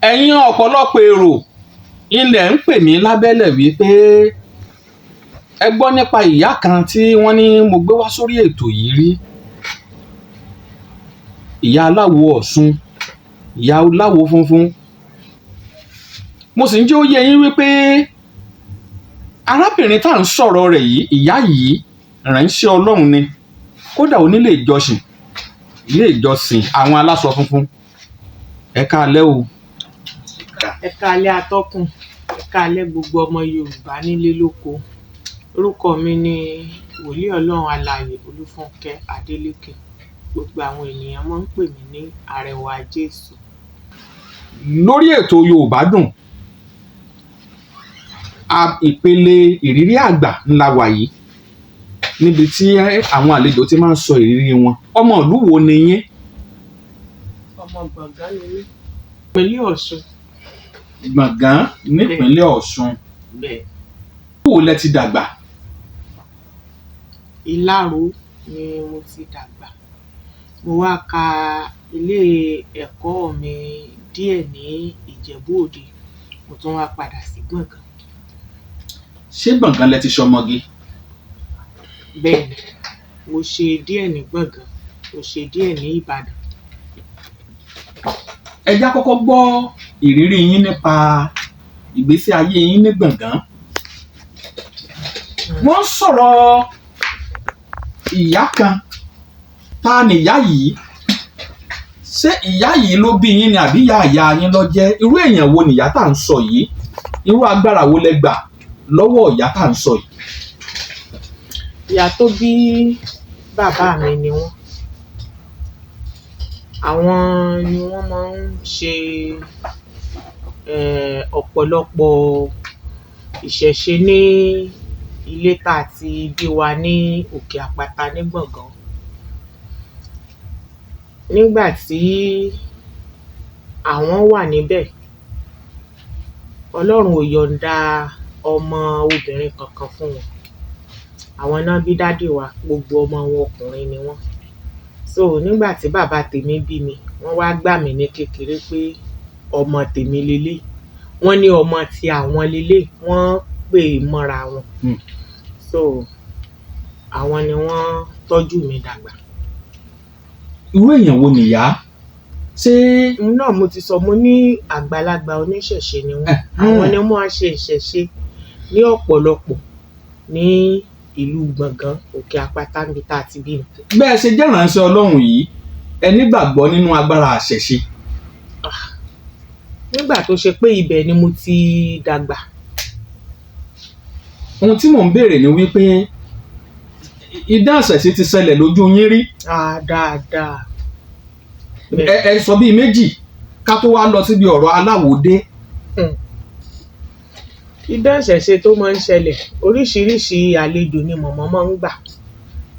ẹ̀yin ọ̀pọ̀lọpọ̀ èrò ilẹ̀ ń pè mí lábẹ́lẹ̀ wípé ẹ gbọ́ nípa ìyá kan tí wọ́n ní mo gbé wá sórí ètò yìí rí, ìyá aláwo Ọ̀ṣun, ìyá aláwo funfun. Mo sì ń jẹ́ ó yé yín wípé arábìnrin tá à ń sọ̀rọ̀ rẹ̀ yìí, ìyá yìí ìránṣẹ́ Ọlọ́run ni, kódà onílé ìjọsìn, ilé ìjọsìn àwọn aláṣọ funfun. Ẹ káalẹ́ o. Ẹ káalẹ́ atọ́kùn, ẹ káalẹ́ gbogbo ọmọ Yorùbá nílé lóko. Orúkọ mi ni wòlíì Ọlọ́run alààyè Olúfúnkẹ́ Adélékè. Gbogbo àwọn ènìyàn máa ń pè mí ní Arẹwà Jésù. Lórí ètò Yorùbá Dùn, ìpele ìrírí àgbà ńlá wà yìí, níbi tí àwọn àlejò ti máa ń sọ ìrírí wọn. Ọmọ ìlú wo ni yín? Ọmọ Gbọ̀ngán ni mí, ìpínlẹ̀ Ọ̀ṣun. Gbọ̀ngán nípínlẹ̀ Ọ̀ṣun. Bẹ́ẹ̀. Wo lẹ ti dàgbà? Ìláró ni mo ti dàgbà. Mo wá ka ilé ẹ̀kọ́ mi díẹ̀ ní Ìjẹ̀bú Òde. Mo tún wá padà sí Gbọ̀ngán. Ṣé Gbọ̀ngán lẹ ti ṣọmọge? Bẹ́ẹ̀ni, mo ṣe díẹ̀ ní Gbọ̀ngán, mo ṣe díẹ̀ ní Ìbàdàn. Ẹ já kọ́kọ́ gbọ́ ìrírí yín nípa ìgbésí ayé yín ní Gbọ̀ngán. Wọ́n sọ̀rọ̀ ìyá kan. Ta ni ìyá yìí? Ṣé ìyá yìí ló bí yín ni àbí ìyá ìyá yín ló jẹ́? Irú èèyàn wo ni ìyá tá à ń sọ yìí? Irú agbára wo lẹ gbà lọ́wọ́ ìyá tá à ń sọ yìí? Ìyá tó bí bàbá mi ni wọ́n. Àwọn ni wọ́n máa ń ṣe ọ̀pọ̀lọpọ̀ ìṣẹ̀ṣe ní ilé tá a ti bí wa ní Òkè Àpáta ní Gbọ̀ngán. Nígbà tí àwọn wà níbẹ̀, Ọlọ́run ò yọ̀ǹda ọmọ obìnrin kankan fún wọn. Àwọn náà bí dádì wa, gbogbo ọmọ wọn ọkùnrin ni wọ́n. So nígbà tí bàbá tèmi bí mi, wọ́n wá gbà mí ní kékeré pé ọmọ tèmi lélẹ̀. Wọ́n ní ọmọ ti àwọn lélẹ̀, wọ́n pè mọ́ra wọn. So àwọn ni wọ́n tọ́jú mi dàgbà. Irú èèyàn wo nìyá? Ṣé náà mo ti sọ, mo ní àgbàlagbà oníṣẹ̀ṣe ni wọ́n. Àwọn ni wọ́n á ṣe ìṣẹ̀ṣe ní ọ̀pọ̀lọpọ̀ ní ìlú Gbọ̀ngán, Òkè Àpáta níbi tá a ti bí mi. Bẹ́ẹ̀ ṣe jẹ́ ìránṣẹ́ Ọlọ́run yìí, ẹ nígbàgbọ́ nínú agbára àṣẹ̀ṣe? Nígbà tó ṣe pé ibẹ̀ ni mo ti dàgbà. Ohun tí mò ń béèrè ni wípé idán àṣẹ̀ṣe ti ṣẹlẹ̀ lójú yín rí? Dáadáa. Ẹ sọ bíi méjì ká tó wá lọ síbi ọ̀rọ̀ aláwòdé. Idán àṣẹ̀ṣe tó máa ń ṣẹlẹ̀, oríṣiríṣi àlejò ni mọ̀mọ́ máa ń gbà,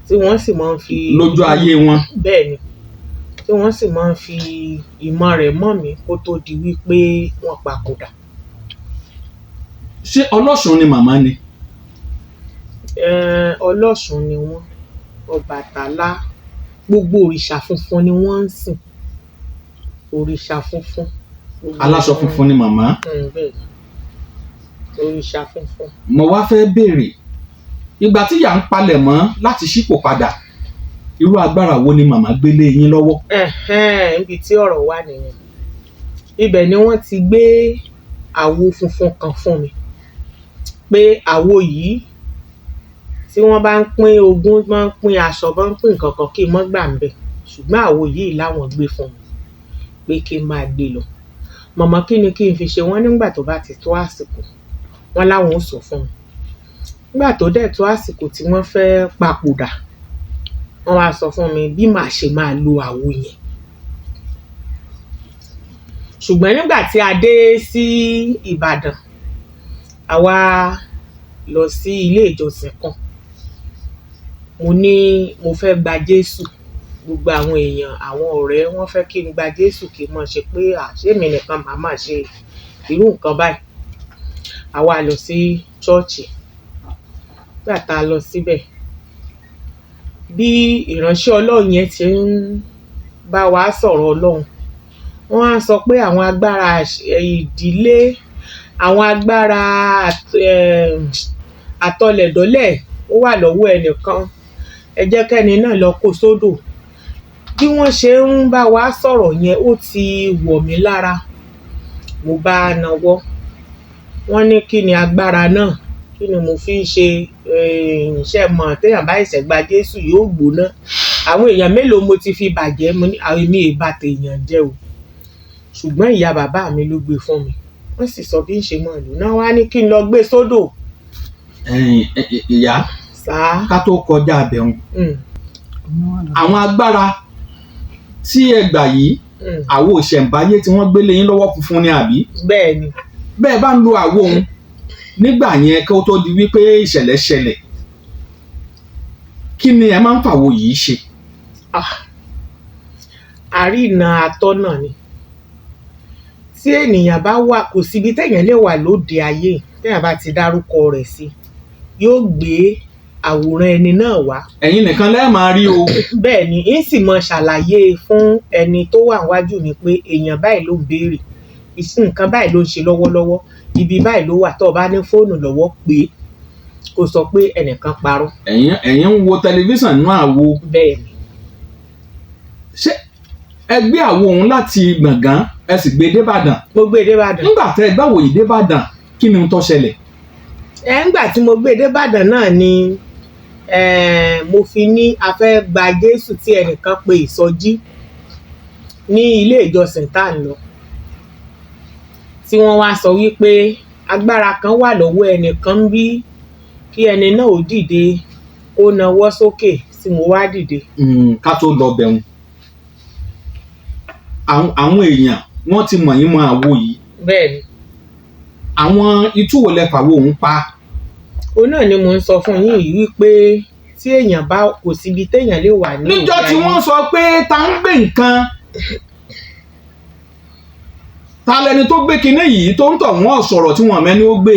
tí wọ́n sì máa ń fi lójú ayé wọn. Bẹ́ẹ̀ ni, tí wọ́n sì máa ń fi ìmọ̀ rẹ̀ mọ̀ mí kó tó di wípé wọ́n papòdà. Ṣé Ọlọ́ṣun ni màmá ni? Ọlọ́ṣun ni wọ́n, Ọbàtálá, gbogbo òrìṣà funfun ni wọ́n ń sìn. Òrìṣà funfun. Aláṣọ funfun ni màmá? Bẹ́ẹ̀ ni, òrìṣà funfun. Mo wá fẹ́ béèrè, ìgbà tí ìyá ń palẹ̀ mọ́ láti ṣípò padà, irú agbára wo ni màmá gbé lé yín lọ́wọ́? Níbi tí ọ̀rọ̀ wà nìyẹn. Ibẹ̀ ni wọ́n ti gbé àwo funfun kan fún mi, pé àwo yìí tí wọ́n bá ń pín ogún, bá ń pín aṣọ, bá ń pín nǹkan kan, kí n má gbà ń bẹ̀. Ṣùgbọ́n àwo yìí láwọn gbé fún mi pé kí n máa gbé lọ. Màmá kí ni kí n fi ṣe? Wọ́n nígbà tó bá ti tó àsìkò, wọ́n láwọn ò sọ fún mi. Nígbà tó dẹ̀ tó àsìkò tí wọ́n fẹ́ papòdà, wọ́n wá sọ fún mi bí màá ṣe máa lo àwo yẹn. Ṣùgbọ́n nígbà tí a dé sí Ìbàdàn, a wá lọ sí ilé ìjọsìn kan. Mo ní mo fẹ́ gba Jésù. Gbogbo àwọn èèyàn, àwọn ọ̀rẹ́, wọ́n fẹ́ kí n gba Jésù, kí n máa ṣe pé ṣé èmi nìkan màá máa ṣe irú nǹkan báyìí. A wá lọ sí ṣọ́ọ̀ṣì. Nígbà tá a lọ síbẹ̀, bí ìránṣẹ́ Ọlọ́run yẹn ti ń bá wa sọ̀rọ̀ Ọlọ́run, wọ́n á sọ pé àwọn agbára ìdílé, àwọn agbára àtọlẹ̀dọ́lẹ̀ ó wà lọ́wọ́ ẹnìkan, ẹ jẹ́ kẹ́ni náà lọ kó sódò. Bí wọ́n ṣe ń bá wa sọ̀rọ̀ yẹn ó ti wọ̀ mí lára. Mo bá nawọ́, wọ́n ní kí ni agbára náà, kí ni mo fi ń ṣe iṣẹ́ mọ̀ téèyàn bá ṣẹ̀ṣẹ̀ gba Jésù yóò gbóná. Àwọn èèyàn mélòó mo ti fi bàjẹ́, mo ní àwọn èmi ìbá tèèyàn jẹ́ o. Ṣùgbọ́n ìyá bàbá mi ló gbé fún mi, wọ́n sì sọ bí ń ṣe mọ̀ lò náà, wá ní kí n lọ gbé sódò. Ìyá ká tó kọjá abẹ̀hùn, àwọn agbára tí ẹ gbà yìí àwo ìṣẹ̀ǹbáyé tí wọ́n gbélé yín lọ́wọ́ funfun ni àbí? Bẹ́ẹ̀ ni. Bẹ́ẹ̀ bá ń lo àwo òun nígbà yẹn kó tó di wípé ìṣẹ̀lẹ̀ ṣẹlẹ̀, kí ni ẹ máa ń fàwo yìí ṣe? Àrínà atọ́nà ni. Tí ènìyàn bá wà, kò síbi téèyàn lè wà lóde ayé téèyàn bá ti dárúkọ rẹ̀ sí, yóò gbé àwòrán ẹni náà wá. Ẹ̀yin nìkan lẹ́ẹ̀ máa rí o. Bẹ́ẹ̀ ni, ń sì mọ ṣàlàyé fún ẹni tó wà níwájú mi pé èèyàn báyìí ló ń béèrè, nǹkan báyìí ló ń ṣe lọ́wọ́lọ́wọ́, ibi báyìí ló wà, tó o bá ní fóònù lọ́wọ́ pé kó sọ pé ẹnìkan parọ́. Ẹ̀yin ń wo tẹlifíṣàn nínú àwo. Bẹ́ẹ̀ ni. Ṣé ẹ gbé àwo òun láti Gbọ̀ngán ẹ sì gbé débàdàn? Mo gbé débàdàn. Nígbà tẹ́ ẹ gbàwò yìí débàdàn, kí ni tó ṣẹlẹ̀? Ńgbà tí mo gbé débàdàn náà ni mo fi ní a fẹ́ gba Jésù tí ẹnìkan pe ìsọjí ní ilé ìjọsìn tá à ń lọ, tí wọ́n wá sọ wípé agbára kan wà lọ́wọ́ ẹnìkan bí kí ẹni náà ó dìde, ó nawọ́ sókè tí mo wá dìde. Ká tó lọ bẹ̀rùn, àwọn èèyàn wọ́n ti mọ̀ yín mọ́ àwo yìí. Bẹ́ẹ̀ ni. Àwọn itú wo lẹ fàwo òun pa? Òun náà ni mo ń sọ fún yín yìí wípé tí èèyàn bá, kò síbi téèyàn lè wà ní òde ayé. Níjọ́ tí wọ́n sọ pé ta ń gbé nǹkan, ta lẹni tó gbé kinní yìí tó ń tọ̀ wọ́n sọ̀rọ̀ tí wọ́n mẹ́ni ó gbé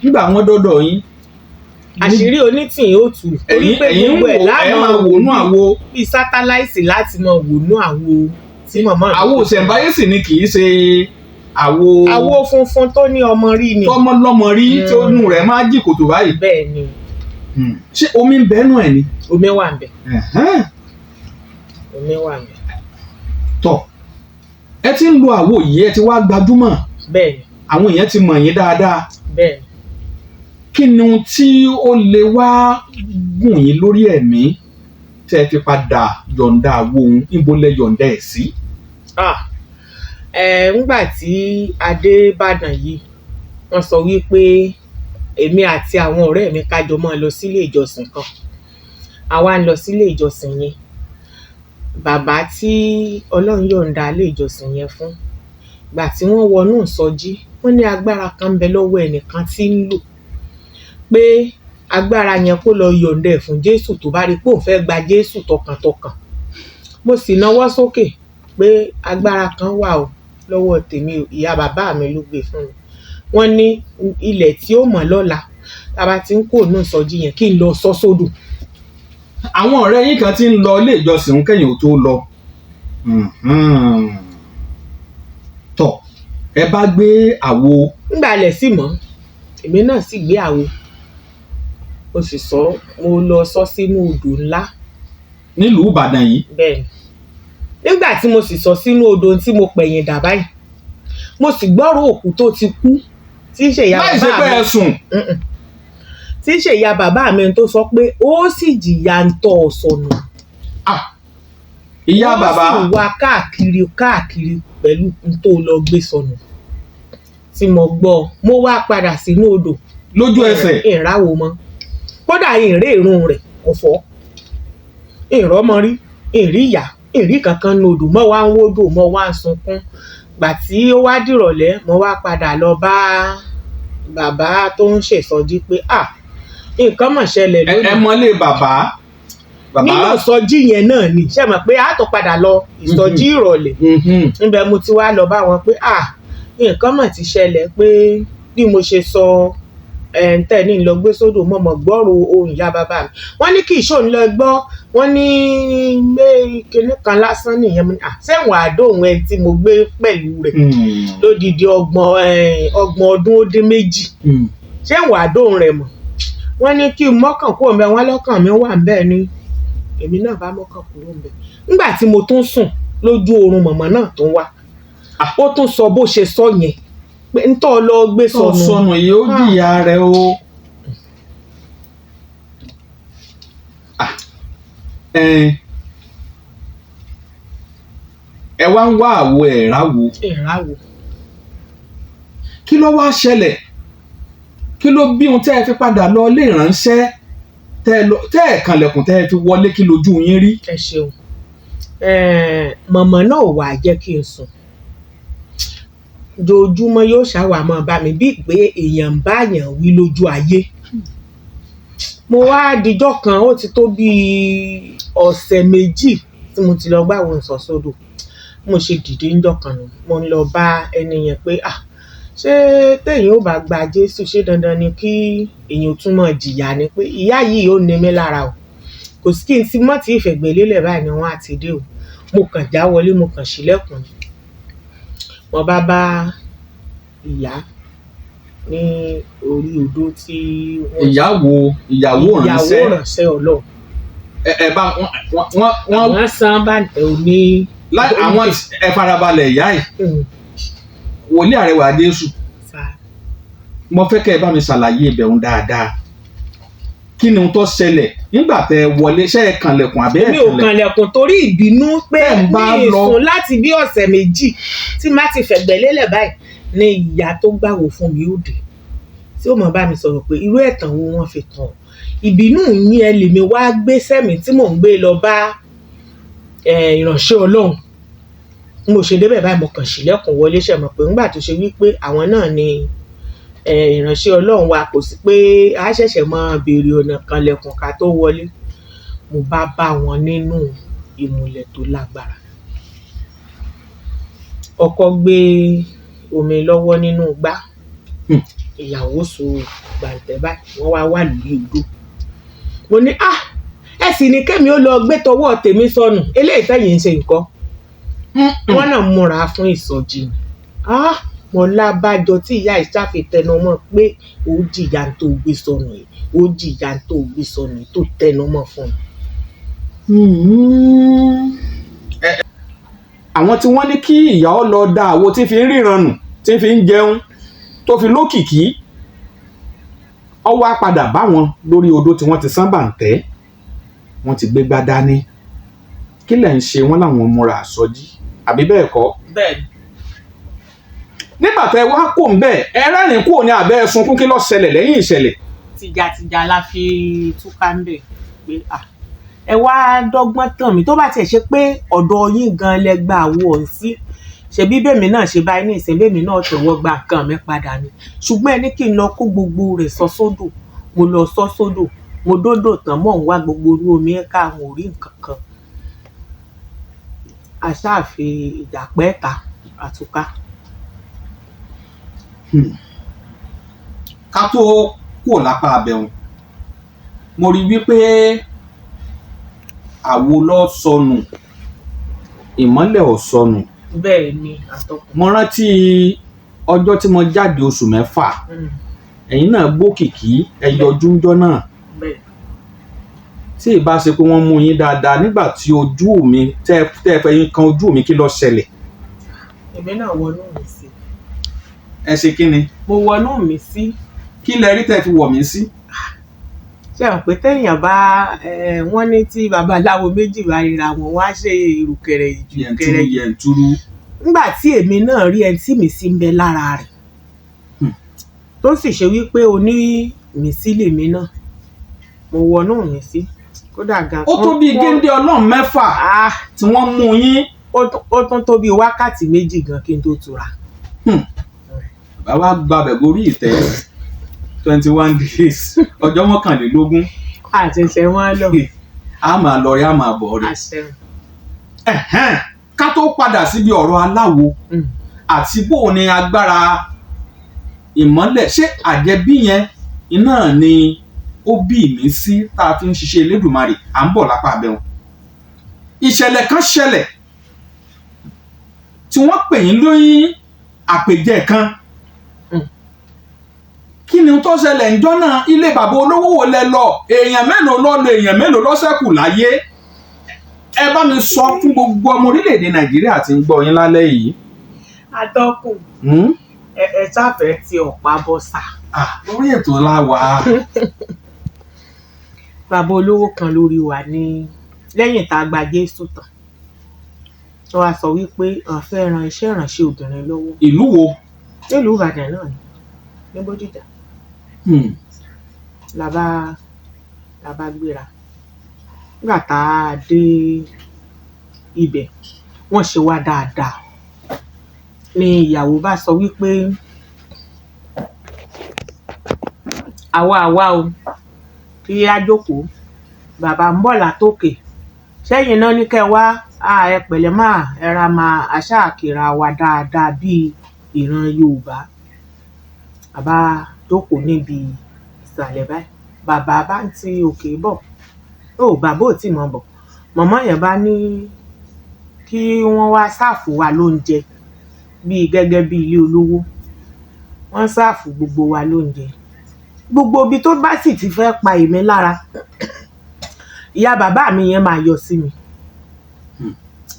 nígbà wọ́n dọ́dọ̀ yín? Àṣírí onítìyín ó tú. Torí pé gbogbo ẹ̀ láàmú máa wònú àwo. Bíi sátáláìsì láti máa wònú àwo tí màmá mi. Àwo ìṣẹ̀ǹbáyé sì ni kì í ṣe àwo. Àwo funfun tó ní ọmọ rí ni. Tọ́mọ lọ́mọ rí tí ó nù rẹ̀ máa jí kòtò báyìí. Bẹ́ẹ̀ ni. Ṣé omi ń bẹ́nu ẹ̀ ni? Omi wà ń bẹ̀. Omi wà ń bẹ̀. Tọ́ ẹ ti ń lo àwo yìí, ẹ ti wá gbajúmọ̀. Bẹ́ẹ̀ ni. Àwọn èèyàn ti mọ̀ yín dáadáa. Bẹ́ẹ̀ ni. Kí ni ohun tí ó lè wá gùn yín lórí ẹ̀mí tẹ́ ẹ fi padà yọ̀ǹda àwo òun, níbo lẹ yọ̀ǹda ẹ̀ sí? Ńgbà tí a dé Ìbàdàn yìí, wọ́n sọ wípé èmi àti àwọn ọ̀rẹ́ mi ká jọ máa lọ sílé ìjọsìn kan. A wá ń lọ sílé ìjọsìn yẹn. Bàbá tí Ọlọ́run yọ̀ǹda ilé ìjọsìn yẹn fún, ìgbà tí wọ́n wọnú ìsọjí, wọ́n ní agbára kan ń bẹ lọ́wọ́ ẹnìkan tí ń lò, pé agbára yẹn kó lọ yọ̀ǹda ẹ̀ fún Jésù tó bá rí pé òun fẹ́ gba Jésù tọkàntọkàn. Mo sì nawọ́ sókè pé agbára kan wà o lọ́wọ́ tèmi o, ìyá bàbá mi ló gbé fún mi. Wọ́n ní ilẹ̀ tí ó mọ́ lọ́la tá bá ti ń kó nù ìsọjí yẹn kí n lọ sọ sódò. Àwọn ọ̀rẹ́ yín kan ti ń lọ ilé ìjọsìn kẹ́yìn ò tó lọ. Tọ́ ẹ bá gbé àwo. Ńgbà lẹ̀ sí mọ́, èmi náà sì gbé àwo. Mo sì mo lọ sọ sínú odò ńlá. Nílùú Ìbàdàn yìí. Bẹ́ẹ̀ni. Nígbà tí mo sì sọ sínú odò tí mo pẹ̀yìn dà báyìí, mo sì gbọ́rọ̀ òkú tó ti kú tí ń ṣe ìyá bàbá mi. Láì ṣe pé ẹ sùn. Tí ń ṣe ìyá bàbá mi tó sọ pé ó sì jìyà ń tọ́ ọ sọnù. Ìyá bàbá. Ó sì wá káàkiri pẹ̀lú n tó lọ gbé sọnù. Tí mo gbọ́, mo wá padà sínú odò. Lójú ẹsẹ̀. Ìràwò mọ́. Kódà ìrè irun rẹ̀ ọ̀fọ́. Ìrọ́mọ rí, ìrí ìyá, ìrí kankan ní odò, mọ́ wá ń wódò, mọ́ wá ń sunkún. Gbà tí ó wá dìrọ̀lẹ́, mo wá padà lọ bá bàbá tó ń ṣèsọjí pé nǹkan mọ̀ ṣẹlẹ̀ lónìí. Ẹ mọ́lé bàbá. Nínú ìsọjí yẹn náà ni ṣe mọ̀ pé a tó padà lọ ìsọjí ìrọ̀lẹ́. Níbẹ̀ mo ti wá lọ bá wọn pé nǹkan mọ̀ ti ṣẹlẹ̀ pé bí mo ṣe sọ tẹ̀ ní lọ gbé sódò mọ̀mọ́ gbọ́rò ohun ìyá bàbá mi wọ́n ní kí ìṣó ń lọ gbọ́ wọ́n ní kinní kan lásán nìyẹn mo ní sẹ́wọ̀n àdóhùn ẹ tí mo gbé pẹ̀lú rẹ̀ lódìdí ọgbọ̀n ọdún ó dín méjì sẹ́wọ̀n àdóhùn rẹ̀ mọ̀ wọ́n ní kí mọ́kàn kúrò ńbẹ̀ wọ́n lọ́kàn mi wà ńbẹ̀ ni èmi náà bá mọ́kàn kúrò ńbẹ̀ nígbà tí mo tún sùn lójú oorun mọ̀mọ́ náà tó wá ó tún sọ bó ṣe sọ yẹn pé ń tọ́ lọ gbé sọnù yìí ó jìyà rẹ̀ o. ẹ wá ń wá àwo ẹ̀ráwo. kí ló wá ṣẹlẹ̀ kí ló bí ohun tẹ́ ẹ fi padà lọ ilé ìránṣẹ́ tẹ́ ẹ kànlẹ̀kùn tẹ́ ẹ fi wọlé kí lójú yín rí. ẹ ṣeun mọ̀mọ́ náà wà jẹ́ kí n sùn jojúmọ́ yóò ṣàwàmọ́ bá mi bíi pé èèyàn ń báyàn wí lójú ayé mo wá dijọ́ kan ó ti tó bíi ọ̀sẹ̀ méjì tí mo ti lọ gbàwọ̀ ìsọ̀sódò mo ṣe dìde ńjọ́ kan nù mo ń lọ bá ẹni yẹn pé ṣé téèyàn ò bá gba Jésù ṣé dandan ni kí èèyàn tún mọ̀ jìyà ni pé ìyá yìí ó ní mi lára o kò sí kí n ti mọ́ tí ìfẹ̀gbẹ́ lélẹ̀ báyìí ni wọ́n á ti dé o mo kàn já wọlé mo kàn ṣílẹ̀kùn ni wọ́n bá ìyá ní orí odó tí ìyàwó ìránṣẹ́ Ọlọ́run ẹ bá wọ́n san bàǹtẹ̀ òní àwọn ẹ farabalẹ̀ ìyá yìí wòlíì àrẹwà Jésù mo fẹ́ kẹ́ ẹ bá mi ṣàlàyé ibẹ̀hún dáadáa kí ni ohun tó ṣẹlẹ̀ nígbà tẹ́ ẹ wọlé ṣé ẹ kànlẹ̀kùn àbẹ́ ẹ kànlẹ̀kùn. mi ò kànlẹ̀kùn torí ìbínú pé mi sùn láti bí ọ̀sẹ̀ méjì tí má ti fẹ̀gbẹ́ lélẹ̀ báyìí ni ìyá tó gbàwò fún mi ó dé tí ó mọ̀ bá mi sọ̀rọ̀ pé irú ẹ̀tàn wo wọ́n fi tàn ìbínú yín ẹ lèmi wá gbé sẹ́mi tí mò ń gbé lọ bá ìránṣẹ́ Ọlọ́run mo ṣe débẹ̀ báyìí mo kàn ṣílẹ̀kùn wọlé ṣe mọ̀ pé ńgbà tó ṣe wípé àwọn náà ni ìránṣẹ́ Ọlọ́run wa kò sí pé a ṣẹ̀ṣẹ̀ máa béèrè ọ̀nà kan lẹ̀kùn ká tó wọlé mo bá wọn nínú ìmùlẹ̀ tó lágbára ọkọ gbé omi lọ́wọ́ nínú igbá ìyàwó so gbàǹtẹ̀ báyìí wọ́n wá lórí odó mo ní ẹ sì ní kémi ó lọ gbé tọwọ́ tèmi sọnù eléyìí tẹ̀yìn ń ṣe nǹkan wọ́n náà múra fún ìsọjí ni mo lábàjọ tí ìyá ìṣàfi tẹnumọ́ pé ó jìyà tó gbé sọnù yìí ó jìyà tó gbé sọnù yìí tó tẹnumọ́ fún un. àwọn tí wọ́n ní kí ìyá ọ lọ da àwo tí fi ń ríran nù tí fi ń jẹun tó fi lókìkí ọ wá padà bá wọn lórí odó tí wọ́n ti sán bàǹtẹ́ wọ́n ti gbégbá dání kí lẹ̀ ń ṣe wọ́n láwọn múra àsọjí àbí bẹ́ẹ̀ kọ́. bẹ́ẹ̀ni. nígbà tẹ́ wá kò ń bẹ́ẹ̀ ẹ rẹ́rìn kúrò ní abẹ́ sunkún kí ló ṣẹlẹ̀ lẹ́yìn ìṣẹ̀lẹ̀. tìjàtìjà la fi túká ń bẹ̀ pé ẹ wá dọ́gbọ́n tàn mí tó bá tiẹ̀ ṣe pé ọ̀dọ̀ yín gan lẹ gba àwo ọ̀hún sí ṣebí bẹ́ẹ̀mí náà ṣe báyìí ní ìsìn bẹ́ẹ̀mí náà tẹ̀wọ́ gba nǹkan mi padà ni ṣùgbọ́n ẹ ní kí n lọ kó gbogbo rẹ̀ sọ sódò mo lọ sọ sódò mo dódò tán mọ̀ ń wá gbogbo orú omi ẹ̀ka àwọn ò rí nǹkan kan aṣáàfi ìjàpẹ́ta àtúká. ká tó kúrò lápá abẹ́hùn mo rí wípé àwo lọ sọnù ìmọ́lẹ̀ ò sọnù. bẹ́ẹ̀ ni àtọkùn. mo rántí ọjọ́ tí mo jáde oṣù 6 ẹ̀yin náà gbókìkí ẹ yọjú ńjọ́ náà tí ìbá ṣe pé wọ́n mú yín dáadáa nígbà tí ojú mi tẹ́ ẹ fẹ́ yín kan ojú mi kí ló ṣẹlẹ̀. èmi náà wọnú mi sí. ẹ ṣe kí ni. mo wọnú mi sí. kí lẹ rí tẹ́ fi wọ̀ mí sí. ṣé àwọn pé téèyàn bá wọ́n ní tí babaláwo méjì bá ríra wọn wá ṣe ìrùkẹ̀rẹ̀ ìjùkẹ̀rẹ̀ yẹ̀ntúrú. nígbà tí èmi náà rí ẹni tí mi sí ń bẹ lára rẹ̀ tó sì ṣe wípé oní mi sí lèmi náà mo wọnú mi sí kódà gan. ó tó bíi géńdé Ọlọ́run 6 tí wọ́n mú yín. ó tún tó bíi wákàtí 2 gan kí n tó tura. bàbá gbàbẹ̀ gorí ìtẹ́ 21 days ọjọ́ 21. àṣẹ̀ṣẹ̀ wọn lọ. a máa lọ rí a máa bọ̀ rí. ká tó padà síbi ọ̀rọ̀ aláwo àti bó ni agbára ìmọ́lẹ̀ ṣé àjẹbí yẹn iná ni ó bí ìmísí tá a fi ń ṣiṣẹ́ Elédùmarè. À ń bọ̀ lápá abẹ́ wọn. Ìṣẹ̀lẹ̀ kan ṣẹlẹ̀ tí wọ́n pè yín lóyún àpèjẹ kan. Kí ni tó ṣẹlẹ̀ ńjọ́ náà? Ilé bàbá olówó wo lẹ lọ? Èèyàn mélòó ló lọ? Èèyàn mélòó ló ṣẹ́kù láyé? Ẹ bá mi sọ fún gbogbo ọmọ orílẹ̀-èdè Nàìjíríà tí ń gbọ́ yín lálẹ́ yìí. Atọ́kùn, ẹ sáfẹ́ ti ọ̀pá bọ́sà. Lórí ètò la wà. Bàbá olówó kan lórí wa ní lẹ́yìn tá a gba Jésù tán. Wọ́n wá sọ wípé àwọn fẹ́ ran iṣẹ́ ìránṣẹ́ obìnrin lọ́wọ́. Ìlú wo? Nílùú Ìbàdàn náà ni, ní Bódìjà. La bá gbéra. Nígbà tá a dé ibẹ̀, wọ́n ṣe wá dáadáa. Ni ìyàwó bá sọ wípé àwa o kí á jókòó, bàbá ń bọ̀ látòkè. Sẹ́yìn náà ní kẹ́ wá, ẹ pẹ̀lẹ́ máa ẹra máa aṣáàkìra wa dáadáa bíi ìran Yorùbá. Bàbá jókòó níbi ìsàlẹ̀ báyìí. Bàbá bá ń ti òkè bọ̀. Bàbá ò tí mọ̀ bọ̀. Màmá yẹn bá ní kí wọ́n wá sáàfù wa lóúnjẹ bíi gẹ́gẹ́ bí ilé olówó. Wọ́n sáàfù gbogbo wa lóúnjẹ. Gbogbo ibi tó bá sì ti fẹ́ pa èmi lára, ìyá bàbá mi yẹn máa yọ sí mi.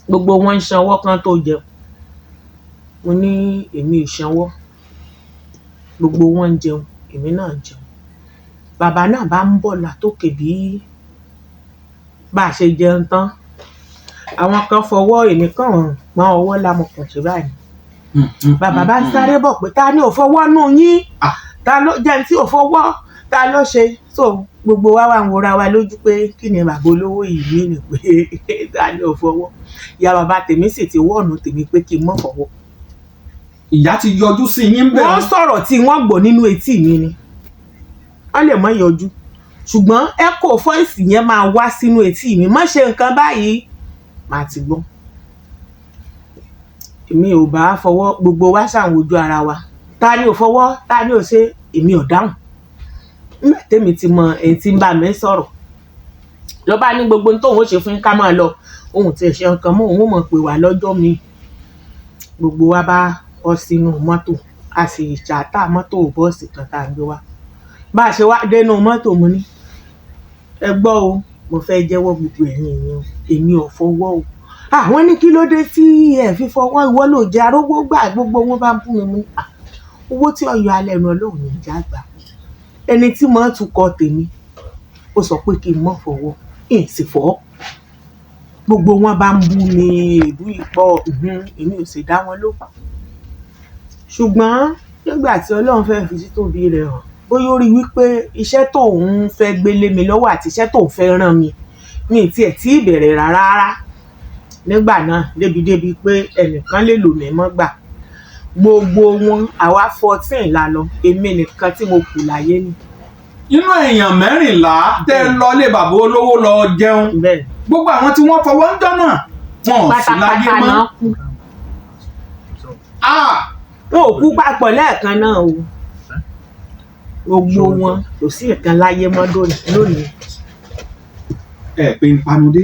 Gbogbo wọn ń ṣanwọ́ kan tó jẹun. Mo ní èmi ò ṣanwọ́. Gbogbo wọn ń jẹun, èmi náà ń jẹun. Bàbá náà bá ń bọ̀ látòkè bí bá a ṣe jẹun tán. Àwọn kan fọwọ́, èmi kàn pọ́n ọwọ́ lámọ̀kàn ṣe báyìí. Bàbá bá ń sáré bọ̀ pé ta ni ò fọwọ́ nù yín? Ta ló jẹ́ tí ò fọwọ́? Ta ló ṣe? So gbogbo wa wà ń wòra wa lójú pé kí ni bàbá olówó yìí ní pé ta ni ò fọwọ́? Ìyá bàbá tèmi sì ti wọ́ọ̀nù tèmi pé kí n má fọwọ́. Ìyá ti yọjú sí yín bẹ́ẹ̀. Wọ́n sọ̀rọ̀ tí wọ́n gbọ́ nínú etí mi ni. Wọ́n lè má yọjú. Ṣùgbọ́n echo voice yẹn máa wá sínú etí mi. Má ṣe nǹkan báyìí. Màá ti gbọ́. Èmi ò bá fọwọ́, gbogbo wa ṣàǹwojú ara wa. Ta ni ò fọwọ́? Ta ni ò ṣe? Èmi ò dáhùn. Nígbà tèmi ti mọ ẹni tí ń bá mi sọ̀rọ̀. Ló bá ní gbogbo tóun ó ṣe fún ká máa lọ. Òun ti ṣe nǹkan mọ́, òun mọ̀ pé wà lọ́jọ́ mi. Gbogbo wa bá ọ sínú mọ́tò. A sì ṣàtà mọ́tò bọ́ọ̀sì kan tá a gbé wá. Bá a ṣe wá dénú mọ́tò mo ní, ẹ gbọ́ o, mo fẹ́ jẹ́wọ́ gbogbo ẹ̀yin èèyàn, èmi ò fọwọ́ o. Àwọn ní kí ló dé tí ẹ fi fọwọ́? Ìwọ ló jẹ arógbó gbà. Gbogbo wọn bá ń bú mi. Owó tí Ọ̀yọ́ alẹ́ nu Ọlọ́run ní ìjà gbà. Ẹni tí mo tukọ̀ tèmi, ó sọ pé kí n má fọwọ́, èyí sì fọ́. Gbogbo wọn bá ń bú mi, èébú ìpọ̀, èmi ò sì dá wọn lóhùn. Ṣùgbọ́n nígbà tí Ọlọ́run fẹ́ fi títóbi rẹ̀ hàn, bóyá ó rí wípé iṣẹ́ tóun fẹ́ gbélé mi lọ́wọ́ àti iṣẹ́ tóun fẹ́ rán mi, mi ì tiẹ̀ tí ì bẹ̀rẹ̀ rárá. Nígbà náà débi pé ẹnìkan lè lò mí mọ́ gbà. Gbogbo wọn àwa 14 la lọ, èmi nìkan tí mo kù láyé ni. Inú èèyàn 14 tẹ́ lọ lé bàbá olówó lọ jẹun. Gbogbo àwọn tí wọ́n fọwọ́ ń jọ́nà wọn ò sí láyé mọ́. Wọn ò kú papọ̀ lẹ́ẹ̀kan náà o. Gbogbo wọn kò sí ìkan láyé mọ́ lónìí. Ẹ pé ń panudé.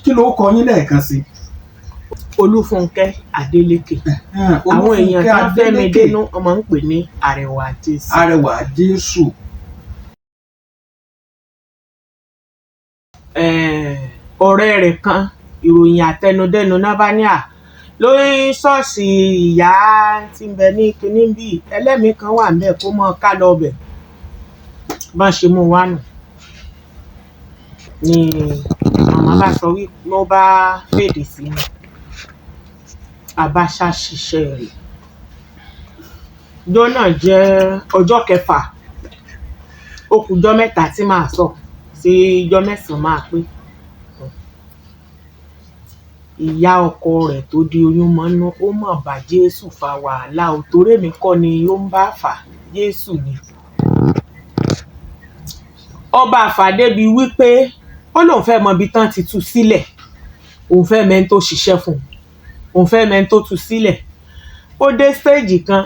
Kí ló kọ yín lẹ́ẹ̀kan sí? Olúfúnkẹ́ Adélékè. Àwọn èèyàn tó fẹ́ mi dénú ọmọ ń pè ní Arẹwà Jésù. Arẹwà Jésù. Ọ̀rẹ́ rẹ̀ kan ìròyìn àtẹnudẹ́nu náà bá ní lórí ṣọ́ọ̀ṣì ìyá tí ń bẹ ní kinní bíi ẹlẹ́mìí kan wà ńbẹ̀ kó mọ́ ká lọ bẹ̀. Bá ṣe mú wá nù ni màmá bá sọ wípé wọ́n bá fèdè sí mi. Àbáṣà ṣiṣẹ́ rẹ̀. Ọjọ́ náà jẹ́ ọjọ́ 6. Ó kù ọjọ́ 3 tí màá sọ sí ọjọ́ 9 máa pé. Ìyá ọkọ rẹ̀ tó di oyún mọ́nú ó mọ̀ bá Jésù fa wàhálà ò torí mi kọ́ ni ó ń bá fà, Jésù ni. Ọba àfàdé bi wípé ó lóun fẹ́ mọ ibi tán ti tú sílẹ̀. Òun fẹ́ mẹ́ni tó ṣiṣẹ́ fún un. Òun fẹ́ mẹ́ni tó tú sílẹ̀. ó dé stage kan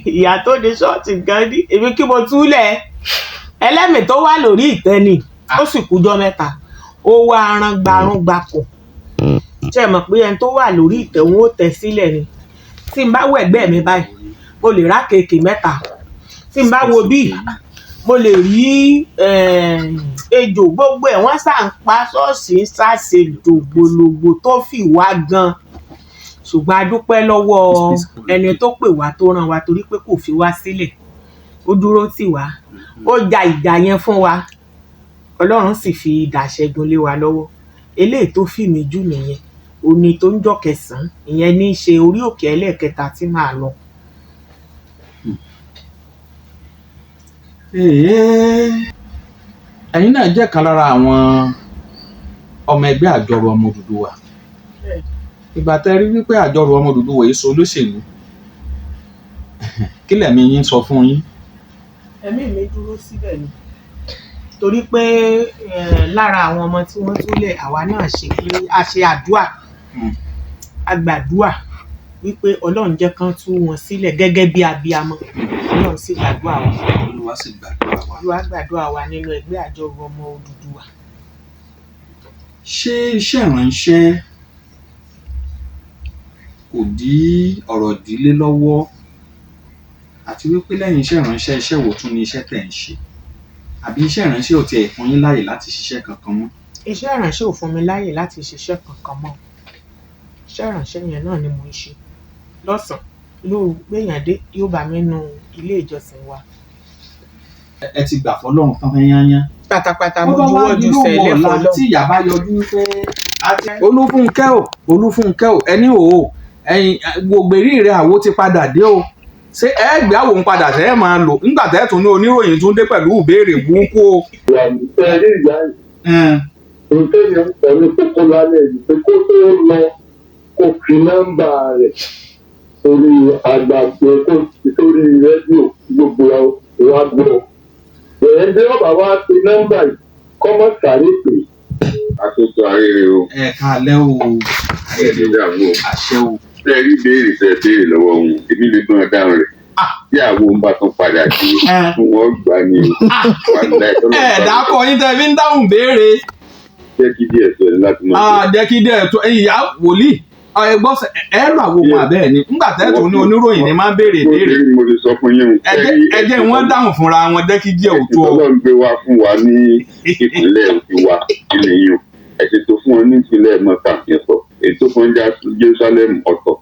ìyá tó dé ṣọ́ọ̀ṣì gan ní èmi kí mo túlẹ̀ ẹlẹ́mìí tó wà lórí ìtẹ́ ni ó sì kújọ́ mẹ́ta ó wá arangbarún gbapò ṣe mọ̀ pé ẹni tó wà lórí ìtẹ́ wọn ó tẹ̀ sílẹ̀ ni tí n bá wọ ẹ̀gbẹ́ mi báyìí mo lè rá kéèkì mẹ́ta tí n bá wo bíi mo lè rí ejò gbogbo ẹ̀ wọ́n sá ń pa ṣọ́ọ̀ṣì ń ṣàṣe dògbòlògbò tó fi wá gan ṣùgbọ́n a dúpẹ́ lọ́wọ́ ẹni tó pè wá tó ràn wá torí pé kò fi wá sílẹ̀ ó dúró tì wá ó ja ìjà yẹn fún wa Ọlọ́run sì fi idà ṣẹ́gun lé wa lọ́wọ́ eléyìí tó fì mí jù nìyẹn òní tó ń jọ kẹsàn-án ìyẹn ní í ṣe orí òkè ẹlẹ́ẹ̀kẹta tí màá lọ. ẹ̀yin náà jẹ́ kan lára àwọn ọmọ ẹgbẹ́ àjọrò ọmọ Odùduwà ìgbà tẹ́ rí wípé àjọrò ọmọ Odùduwà yìí so olóṣèlú kí lẹ̀mí yín sọ fún yín. ẹ̀mí mi dúró síbẹ̀ ni torí pé lára àwọn ọmọ tí wọ́n túlẹ̀ àwa náà ṣe pé a ṣe àdúà àgbàdúà wípé Ọlọ́run jẹ́ kán tú wọn sílẹ̀ gẹ́gẹ́ bí abiyamọ Ọlọ́run sì gbàdúà wa. Olúwa sì gbàdúrà wa. Olúwa gbàdúà wa nínú ẹgbẹ́ àjọrò ọmọ Odùduwà. ṣé iṣẹ́ ìránṣẹ́ kò dí ọ̀rọ̀ ìdílé lọ́wọ́ àti wípé lẹ́yìn iṣẹ́ ìránṣẹ́ iṣẹ́ wo tún ni iṣẹ́ tẹ̀ ń ṣe àbí iṣẹ́ ìránṣẹ́ ò tiẹ̀ fún yín láàyè láti ṣiṣẹ́ kankan mọ́. Iṣẹ́ ìránṣẹ́ ò fún mi láàyè láti ṣiṣẹ́ kankan mọ́ iṣẹ́ ìránṣẹ́ yẹn náà ni mo ń ṣe lọ́sàn-án lóru gbẹ̀yàn dé yóò bá mi nu ilé ìjọsìn wa. ẹ ti gbà fọ́lọ́run tán fẹ́ yányán. pátápátá mo juwọ́ ju sẹ́lẹ̀ fọ́lọ́run. tí ìyá bá yọjú pé Olúfúnkẹ́ o ẹni òwò ẹ̀yin gbògbèrí rẹ̀ àwo ti padà dé o ṣé ẹ gbé àwò ń padà tẹ́ ẹ máa lò nígbà tẹ́ tún ní oníròyìn tún dé pẹ̀lú ìbéèrè burúkú o. ìyàwó ìyá nǹkan yẹn pẹ̀lú kókó lálẹ́ yìí pé kó tó lọ kó fi nọ́mbà rẹ̀ sórí àgbàgbé sórí rédíò gbogbo wa gbọ́. bẹ̀rẹ̀ bí ọba wa pe nọ́mbà yìí kọ́mọ́ sáré pé. àtúntò àrèrè o. ẹ káalẹ́ o. àrèrè dàgbò. àṣẹ o. ṣe rí béèrè béèrè lọ́wọ́ òun èmi lè gbọ́n dáhùn rẹ̀. tí àwọn ń bá tún padà dé fún wọn gbà ní o. ẹ dákọ yín tẹ́ fi ń dáhùn béèrè. jẹ́ kí díẹ̀ tó ẹ láti máa. jẹ́ kí díẹ̀ tó ìyá wòlíì ẹgbọ́n ẹ lọ àwọn ohun àbẹ́ẹ̀ ni nígbà tẹ́ tó ní oníròyìn ni máa ń béèrè béèrè. mo lè sọ fún yín. ẹ jẹ́ wọ́n dáhùn fúnra wọn jẹ́ kí díẹ̀ ò tó ọ. Ọlọ́run gbé wá fún wa ní ìpínlẹ̀ Òtiwa ilé yìí ẹ̀sìn tó fún wọn ní ìpínlẹ̀ mọ́ta yẹ̀sọ̀ ètò fún Jerusalem ọ̀tọ̀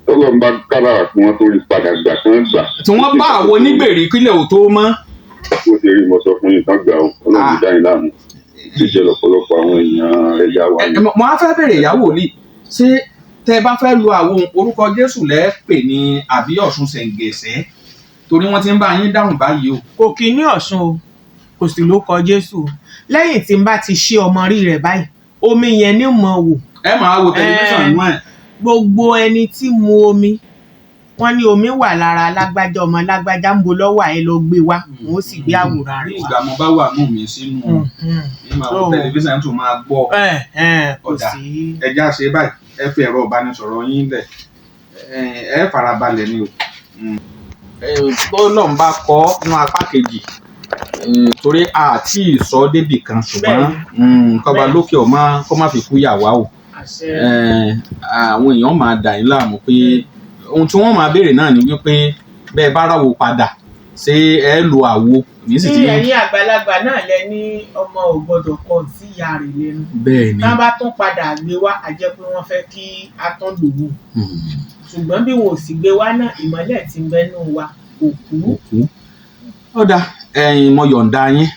tọ́lọ́run bá kábàrà fún wọn tó rí padà gbà tí wọ́n gbà. tí wọ́n bá àwọn onígbèrè kílẹ̀ ò tó mọ́. ó ṣe rí mo sọ fún yín tán gbà ó Ọlọ́run dá yín láàmú ṣíṣe lọ́pọ̀lọpọ̀ àwọn èèyàn ẹ̀yà wa ni. mo á fẹ́ bèrè ìyá wòlíì ṣé tẹ́ bá fẹ́ lo àwọn orúkọ Jésù lẹ́ẹ̀pẹ̀ ní àbí Ọ̀ṣun ṣẹ̀ǹgẹ̀ṣẹ́ torí wọ́n ti ń bá yín dáhùn báyìí o. kò kí ní Ọ̀ṣun o kò sì ló kọ Jésù lẹ́yìn tí n bá ti ṣí ọmọ rí rẹ̀ báyìí omi yẹn ní mọ̀ wò. ẹ máa wo tẹlifíṣàn inú ẹ. gbogbo ẹni tí mu omi wọ́n ní omi wà lára lágbájá ọmọ lágbájá ń bo lọ́wọ́ ẹ lọ gbé wá wọn ó sì gbé àwòrán rẹ̀ wá. ìgbà mo bá wà mú mi sínú ìmọ̀ àwọn tẹlifíṣàn tó máa gbọ́ ọ̀dà ẹja ṣe báyìí ẹ fi ẹ̀rọ ìbánisọ̀rọ̀ yín lẹ̀ ẹ farabalẹ̀ ni o. Ọlọ́run bá kọ nínú apá kejì torí àti ìsọ débì kan ṣùgbọ́n kọba lókè ọmọ kó má fi kú yà wá o. àwọn èèyàn máa dà yín láàmú pé ohun tí wọ́n máa béèrè náà ni wípé bẹ́ẹ̀ bá ráwo padà ṣé ẹ lo àwo ní sì ti. ní ẹ̀yìn àgbàlagbà náà lẹ ní ọmọ ò gbọ́dọ̀ kọ sí ìyá rẹ̀ lẹ́nu. bẹ́ẹ̀ ni. tá bá tún padà gbé wá a jẹ́ pé wọ́n fẹ́ kí a tán lòwò. ṣùgbọ́n bí wọn ò sì gbé wá náà ìmọ́lẹ̀ tí ń bẹ́nu wa kò kú. ó dáa mo yọ̀ǹda yín